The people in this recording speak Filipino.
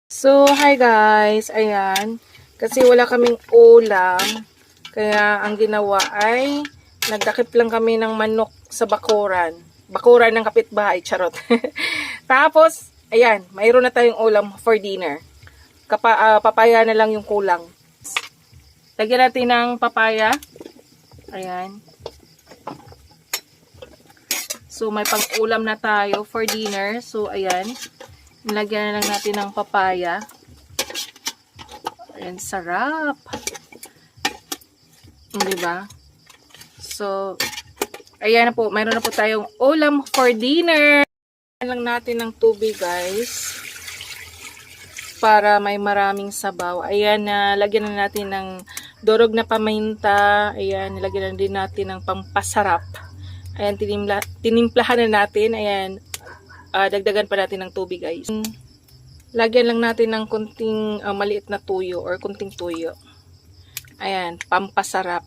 So, hi guys. Ayan. Kasi wala kaming ulam. Kaya ang ginawa ay nagdakip lang kami ng manok sa bakuran. Bakuran ng kapitbahay. Charot. Tapos, ayan. Mayroon na tayong ulam for dinner. Papaya na lang yung kulang. Lagyan natin ng papaya. Ayan. So, may pang-ulam na tayo for dinner. So, ayan. Nilagyan na lang natin ng papaya. Ayan, sarap. Diba? So, ayan na po. Mayroon na po tayong ulam for dinner. Lagyan lang natin ng tubig, guys. Para may maraming sabaw. Ayan, lagyan na natin ng durog na paminta. Ayan, nilagyan na din natin ng pampasarap. Ayan, tinimplahan na natin. Ayan, dagdagan pa natin ng tubig, guys. Lagyan lang natin ng kunting maliit na tuyo or kunting tuyo. Ayan, pampasarap.